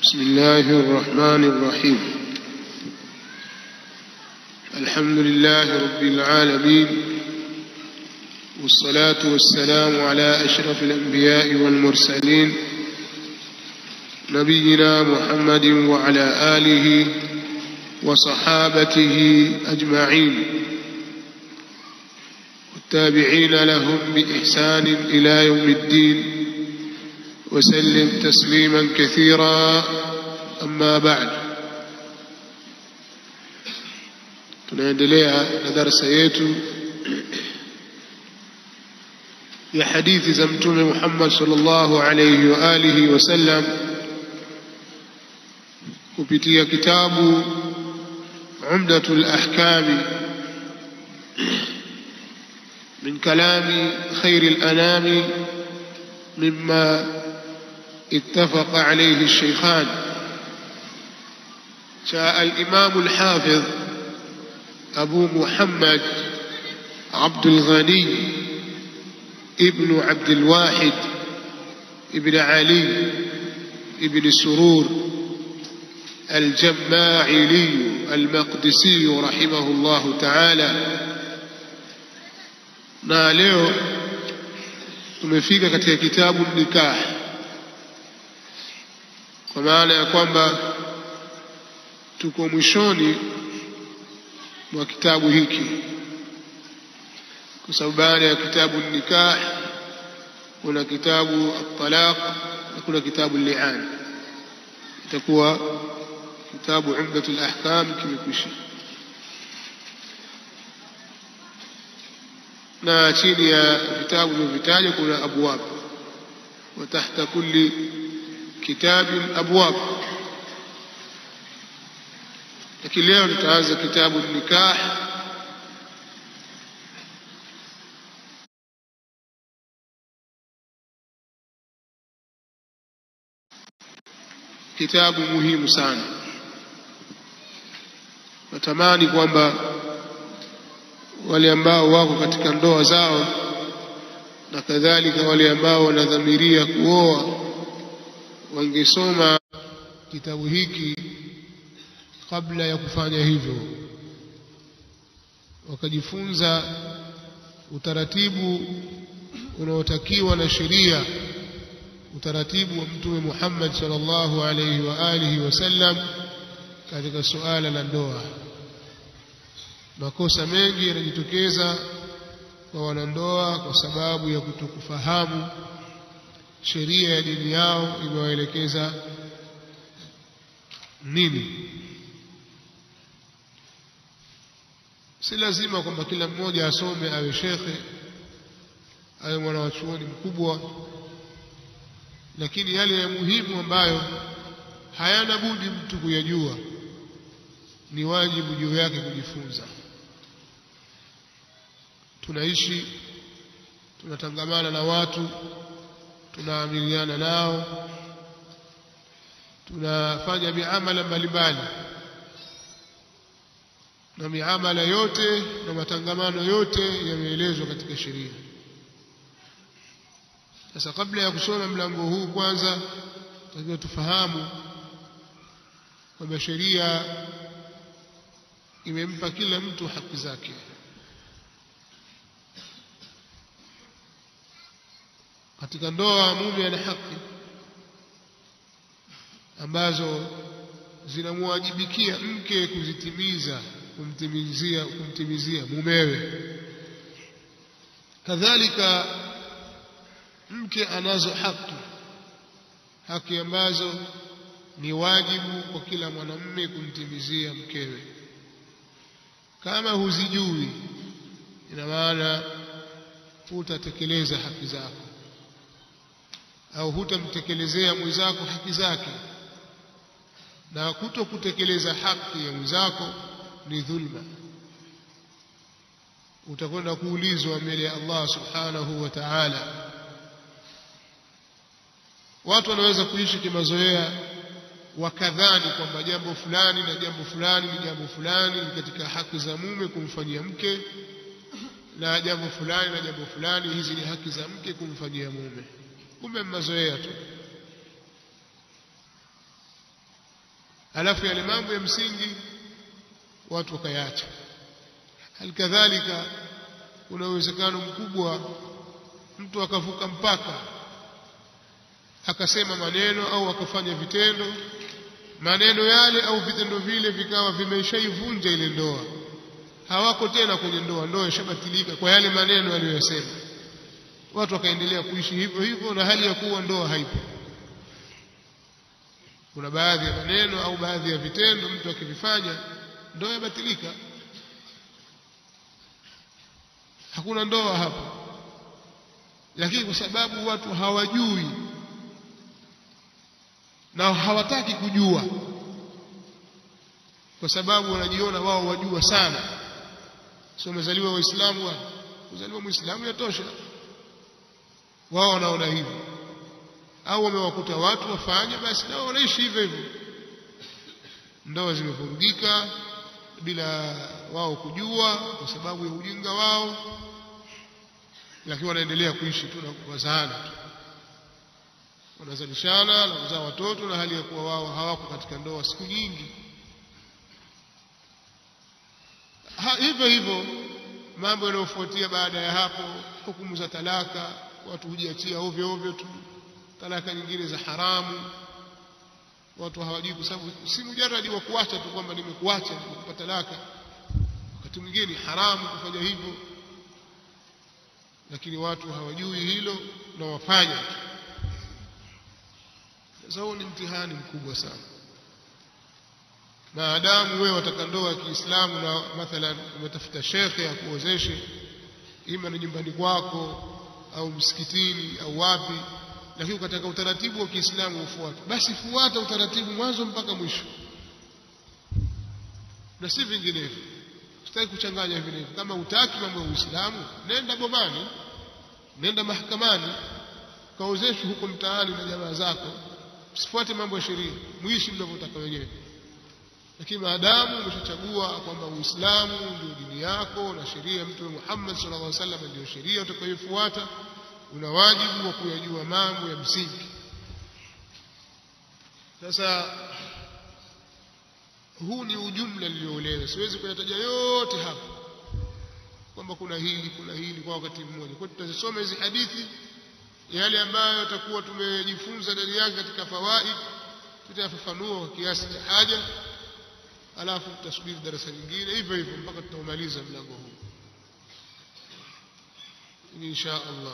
بسم الله الرحمن الرحيم. الحمد لله رب العالمين، والصلاة والسلام على أشرف الأنبياء والمرسلين نبينا محمد وعلى آله وصحابته أجمعين والتابعين لهم بإحسان إلى يوم الدين وسلم تسليما كثيرا. أما بعد، tunaendelea na darasa yetu ya hadithi za Mtume Muhammad sallallahu alayhi wa alihi wasallam kupitia kitabu Umdatul Ahkam min kalami khairil anami mimma اتفق عليه الشيخان. جاء الإمام الحافظ أبو محمد عبد الغني ابن عبد الواحد ابن علي ابن سرور الجماعلي المقدسي رحمه الله تعالى. na leo tumefika katika kitabu nikah, kwa maana ya kwamba tuko mwishoni mwa kitabu hiki, kwa sababu baada ya kitabu nikah kuna kitabu at-talaq na kuna kitabu al-li'an. itakuwa kitabu Umdatul Ahkam kimekwisha, na chini ya vitabu vilivyotajwa kuna abwab, wa tahta kulli kitabin abwab. Lakini leo tutaanza kitabu nikah, kitabu muhimu sana. Natamani kwamba wale ambao wako katika ndoa zao na kadhalika wale ambao wanadhamiria kuoa wangesoma kitabu hiki kabla ya kufanya hivyo, wakajifunza utaratibu unaotakiwa na sheria, utaratibu wa Mtume Muhammad sallallahu alayhi wa alihi wasallam katika suala la ndoa. Makosa mengi yanajitokeza kwa wanandoa kwa sababu ya kutokufahamu sheria ya dini yao imewaelekeza nini. Si lazima kwamba kila mmoja asome awe shekhe awe mwanachuoni mkubwa, lakini yale ya muhimu ambayo hayana budi mtu kuyajua ni wajibu juu yake kujifunza. Tunaishi, tunatangamana na watu, tunaamiliana nao, tunafanya miamala mbalimbali, na miamala yote na matangamano yote yameelezwa katika sheria. Sasa kabla ya kusoma mlango huu, kwanza tunataka tufahamu kwamba sheria imempa kila mtu haki zake. Katika ndoa mume ana haki ambazo zinamwajibikia mke kuzitimiza, kumtimizia mumewe. Kadhalika mke anazo haki ambazo ni wajibu kwa kila mwanamume kumtimizia mkewe. Kama huzijui, ina maana hutatekeleza haki zako au hutamtekelezea mwenzako haki zake, na kutokutekeleza haki ya mwenzako ni dhulma. Utakwenda kuulizwa mbele ya Allah subhanahu wa ta'ala. Watu wanaweza kuishi kimazoea wakadhani kwamba jambo fulani na jambo fulani ni jambo fulani ni katika haki za mume kumfanyia mke, na jambo fulani na jambo fulani hizi ni haki za mke kumfanyia mume. Kumbe mazoea tu. alafu yale mambo ya msingi watu wakayaacha. Halikadhalika kuna uwezekano mkubwa mtu akavuka mpaka akasema maneno au akafanya vitendo, maneno yale au vitendo vile vikawa vimeshaivunja ile ndoa, hawako tena kwenye ndoa, ndoa ishabatilika kwa yale maneno aliyosema. Watu wakaendelea kuishi hivyo hivyo na hali ya kuwa ndoa haipo. Kuna baadhi ya maneno au baadhi ya vitendo mtu akivifanya ndoa yabatilika, hakuna ndoa hapo. Lakini kwa sababu watu hawajui na hawataki kujua, kwa sababu wanajiona wao wajua sana. Sio wamezaliwa Waislamu, wao kuzaliwa Muislamu yatosha, wao wanaona hivyo. Au wamewakuta watu wafanya, basi nao wanaishi hivyo hivyo. Ndoa zimevurugika bila wao kujua, kwa sababu ya ujinga wao, lakini wanaendelea kuishi tu na kuzaana tu, wanazalishana na kuzaa watoto na hali ya kuwa wao hawako katika ndoa siku nyingi. Hivyo hivyo mambo yanayofuatia baada ya hapo, hukumu za talaka, watu hujiachia ovyo ovyo tu, talaka nyingine za haramu, watu hawajui, kwa sababu si mujarradi wa kuacha tu kwamba nimekuacha nimekupa talaka. Wakati mwingine haramu kufanya hivyo, lakini watu hawajui hilo na wafanya. Sasa huo ni mtihani mkubwa sana. Maadamu wewe wataka ndoa ya Kiislamu na mathalan umetafuta shekhe akuozeshe, ima ni nyumbani kwako au msikitini au wapi, lakini ukataka utaratibu wa Kiislamu ufuate, basi fuata utaratibu mwanzo mpaka mwisho, na si vinginevyo. Sitaki kuchanganya vinginevyo. Kama utaki mambo ya Uislamu, nenda bomani, nenda mahakamani, kaozeshwe huko mtaani na jamaa zako. Usifuate mambo ya sheria, muishi mnavyotaka wenyewe. Lakini maadamu umeshachagua kwamba Uislamu ndio dini yako na sheria ya Mtume Muhammad sallallahu alaihi wasallam ndio sheria utakayofuata, una wajibu wa kuyajua mambo ya msingi. Sasa huu ni ujumla nilioeleza, siwezi kuyataja yote hapa kwamba kuna hili kwa wakati mmoja. Kwa tutasoma hizi hadithi, yale ambayo yatakuwa tumejifunza ndani yake katika fawaid tutayafafanua kwa kiasi cha haja, alafu tutasubiri darasa nyingine hivyo hivyo mpaka tutamaliza mlango huu insha Allah.